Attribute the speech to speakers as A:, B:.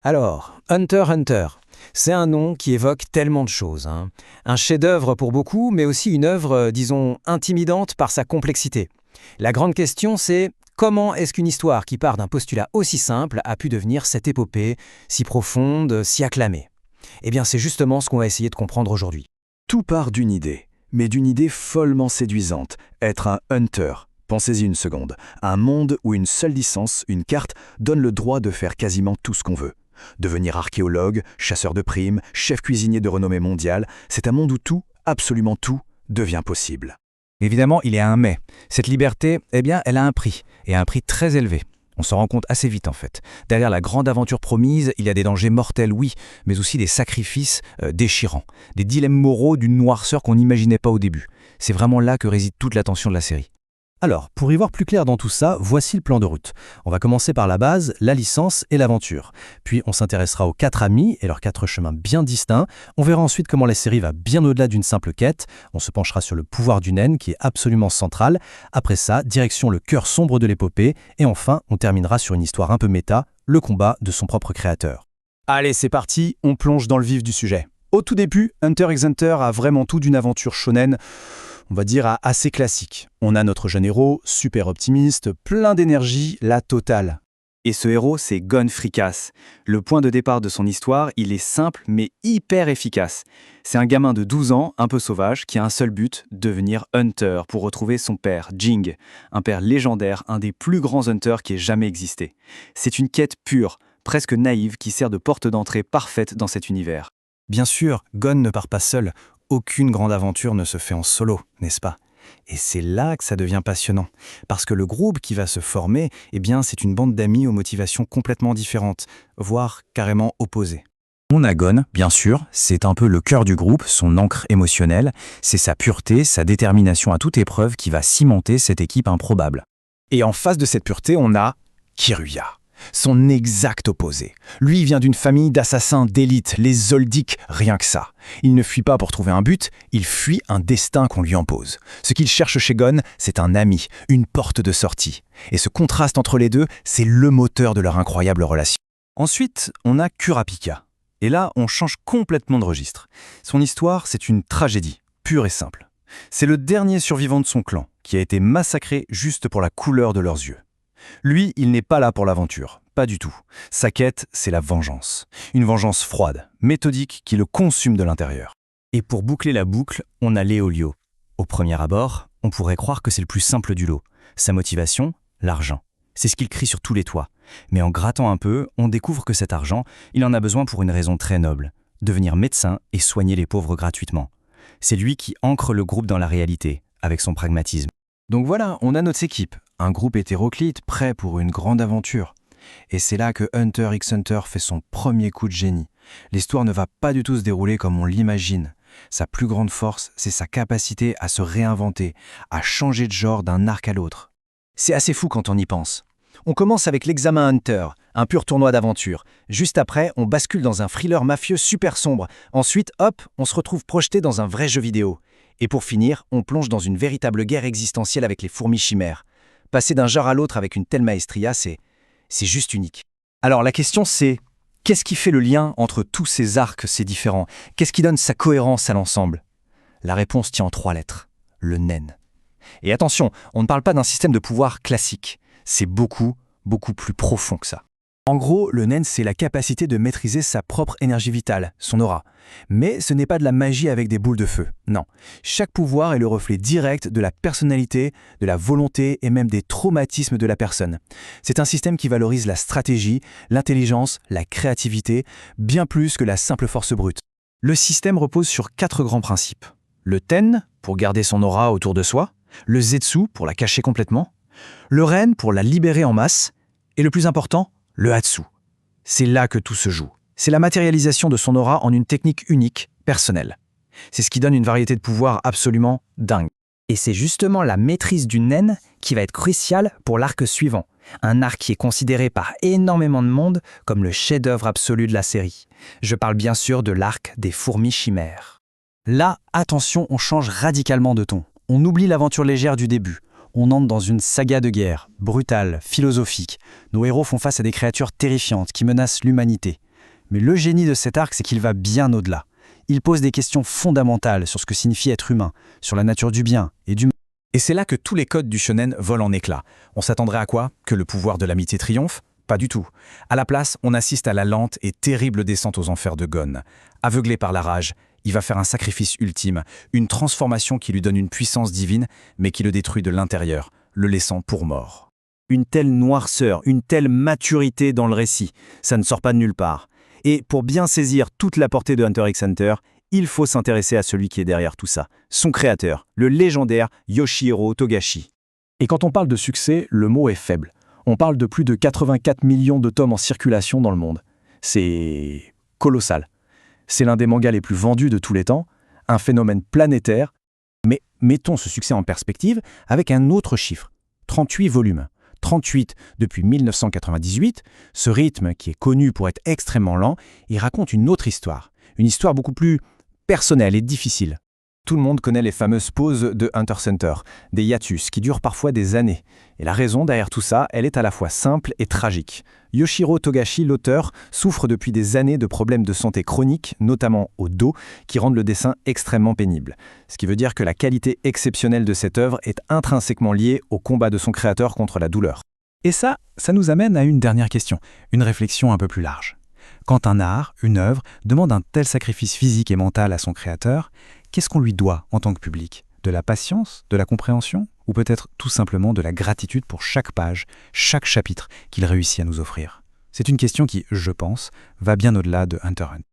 A: Alors, Hunter x Hunter, c'est un nom qui évoque tellement de choses, hein. Un chef-d'œuvre pour beaucoup, mais aussi une œuvre, disons, intimidante par sa complexité. La grande question, c'est comment est-ce qu'une histoire qui part d'un postulat aussi simple a pu devenir cette épopée, si profonde, si acclamée? Eh bien, c'est justement ce qu'on va essayer de comprendre aujourd'hui.
B: Tout part d'une idée, mais d'une idée follement séduisante, être un hunter. Pensez-y une seconde, un monde où une seule licence, une carte, donne le droit de faire quasiment tout ce qu'on veut. Devenir archéologue, chasseur de primes, chef cuisinier de renommée mondiale, c'est un monde où tout, absolument tout, devient possible.
C: Évidemment, il y a un mais. Cette liberté, eh bien, elle a un prix, et un prix très élevé. On s'en rend compte assez vite en fait. Derrière la grande aventure promise, il y a des dangers mortels, oui, mais aussi des sacrifices déchirants, des dilemmes moraux d'une noirceur qu'on n'imaginait pas au début. C'est vraiment là que réside toute l'attention de la série.
D: Alors, pour y voir plus clair dans tout ça, voici le plan de route. On va commencer par la base, la licence et l'aventure. Puis on s'intéressera aux 4 amis et leurs 4 chemins bien distincts. On verra ensuite comment la série va bien au-delà d'une simple quête. On se penchera sur le pouvoir du naine qui est absolument central. Après ça, direction le cœur sombre de l'épopée. Et enfin, on terminera sur une histoire un peu méta, le combat de son propre créateur.
B: Allez, c'est parti, on plonge dans le vif du sujet. Au tout début, Hunter x Hunter a vraiment tout d'une aventure shonen, on va dire assez classique. On a notre jeune héros, super optimiste, plein d'énergie, la totale.
E: Et ce héros, c'est Gon Freecas. Le point de départ de son histoire, il est simple mais hyper efficace. C'est un gamin de 12 ans, un peu sauvage, qui a un seul but, devenir hunter pour retrouver son père, Jing, un père légendaire, un des plus grands hunters qui ait jamais existé. C'est une quête pure, presque naïve, qui sert de porte d'entrée parfaite dans cet univers.
C: Bien sûr, Gon ne part pas seul. Aucune grande aventure ne se fait en solo, n'est-ce pas? Et c'est là que ça devient passionnant. Parce que le groupe qui va se former, eh bien, c'est une bande d'amis aux motivations complètement différentes, voire carrément opposées. On a Gon, bien sûr, c'est un peu le cœur du groupe, son ancre émotionnelle, c'est sa pureté, sa détermination à toute épreuve qui va cimenter cette équipe improbable.
B: Et en face de cette pureté, on a Kiruya. Son exact opposé. Lui vient d'une famille d'assassins d'élite, les Zoldyck, rien que ça. Il ne fuit pas pour trouver un but, il fuit un destin qu'on lui impose. Ce qu'il cherche chez Gon, c'est un ami, une porte de sortie. Et ce contraste entre les deux, c'est le moteur de leur incroyable relation.
C: Ensuite, on a Kurapika. Et là, on change complètement de registre. Son histoire, c'est une tragédie, pure et simple. C'est le dernier survivant de son clan, qui a été massacré juste pour la couleur de leurs yeux. Lui, il n'est pas là pour l'aventure, pas du tout. Sa quête, c'est la vengeance. Une vengeance froide, méthodique, qui le consume de l'intérieur. Et pour boucler la boucle, on a Léolio. Au premier abord, on pourrait croire que c'est le plus simple du lot. Sa motivation, l'argent. C'est ce qu'il crie sur tous les toits. Mais en grattant un peu, on découvre que cet argent, il en a besoin pour une raison très noble. Devenir médecin et soigner les pauvres gratuitement. C'est lui qui ancre le groupe dans la réalité, avec son pragmatisme. Donc voilà, on a notre équipe, un groupe hétéroclite prêt pour une grande aventure. Et c'est là que Hunter x Hunter fait son premier coup de génie. L'histoire ne va pas du tout se dérouler comme on l'imagine. Sa plus grande force, c'est sa capacité à se réinventer, à changer de genre d'un arc à l'autre.
D: C'est assez fou quand on y pense. On commence avec l'examen Hunter, un pur tournoi d'aventure. Juste après, on bascule dans un thriller mafieux super sombre. Ensuite, hop, on se retrouve projeté dans un vrai jeu vidéo. Et pour finir, on plonge dans une véritable guerre existentielle avec les fourmis chimères. Passer d'un genre à l'autre avec une telle maestria, c'est juste unique. Alors la question c'est, qu'est-ce qui fait le lien entre tous ces arcs, ces différents? Qu'est-ce qui donne sa cohérence à l'ensemble? La réponse tient en 3 lettres, le nen. Et attention, on ne parle pas d'un système de pouvoir classique. C'est beaucoup, beaucoup plus profond que ça. En gros, le nen, c'est la capacité de maîtriser sa propre énergie vitale, son aura. Mais ce n'est pas de la magie avec des boules de feu, non. Chaque pouvoir est le reflet direct de la personnalité, de la volonté et même des traumatismes de la personne. C'est un système qui valorise la stratégie, l'intelligence, la créativité, bien plus que la simple force brute. Le système repose sur 4 grands principes. Le ten, pour garder son aura autour de soi, le zetsu, pour la cacher complètement, le ren, pour la libérer en masse, et le plus important, le hatsu. C'est là que tout se joue. C'est la matérialisation de son aura en une technique unique, personnelle. C'est ce qui donne une variété de pouvoirs absolument dingue.
F: Et c'est justement la maîtrise du nen qui va être cruciale pour l'arc suivant. Un arc qui est considéré par énormément de monde comme le chef-d'œuvre absolu de la série. Je parle bien sûr de l'arc des fourmis chimères.
D: Là, attention, on change radicalement de ton. On oublie l'aventure légère du début. On entre dans une saga de guerre, brutale, philosophique. Nos héros font face à des créatures terrifiantes qui menacent l'humanité. Mais le génie de cet arc, c'est qu'il va bien au-delà. Il pose des questions fondamentales sur ce que signifie être humain, sur la nature du bien et du mal.
B: Et c'est là que tous les codes du shonen volent en éclats. On s'attendrait à quoi? Que le pouvoir de l'amitié triomphe? Pas du tout. À la place, on assiste à la lente et terrible descente aux enfers de Gon. Aveuglé par la rage, il va faire un sacrifice ultime, une transformation qui lui donne une puissance divine, mais qui le détruit de l'intérieur, le laissant pour mort.
E: Une telle noirceur, une telle maturité dans le récit, ça ne sort pas de nulle part. Et pour bien saisir toute la portée de Hunter x Hunter, il faut s'intéresser à celui qui est derrière tout ça, son créateur, le légendaire Yoshihiro Togashi.
B: Et quand on parle de succès, le mot est faible. On parle de plus de 84 millions de tomes en circulation dans le monde. C'est colossal. C'est l'un des mangas les plus vendus de tous les temps, un phénomène planétaire. Mais mettons ce succès en perspective avec un autre chiffre, 38 volumes. 38 depuis 1998, ce rythme qui est connu pour être extrêmement lent, il raconte une autre histoire. Une histoire beaucoup plus personnelle et difficile. Tout le monde connaît les fameuses pauses de Hunter x Hunter, des hiatus qui durent parfois des années. Et la raison derrière tout ça, elle est à la fois simple et tragique. Yoshihiro Togashi, l'auteur, souffre depuis des années de problèmes de santé chroniques, notamment au dos, qui rendent le dessin extrêmement pénible. Ce qui veut dire que la qualité exceptionnelle de cette œuvre est intrinsèquement liée au combat de son créateur contre la douleur.
C: Et ça nous amène à une dernière question, une réflexion un peu plus large. Quand un art, une œuvre, demande un tel sacrifice physique et mental à son créateur, qu'est-ce qu'on lui doit en tant que public? De la patience, de la compréhension, ou peut-être tout simplement de la gratitude pour chaque page, chaque chapitre qu'il réussit à nous offrir? C'est une question qui, je pense, va bien au-delà de Hunter x Hunter.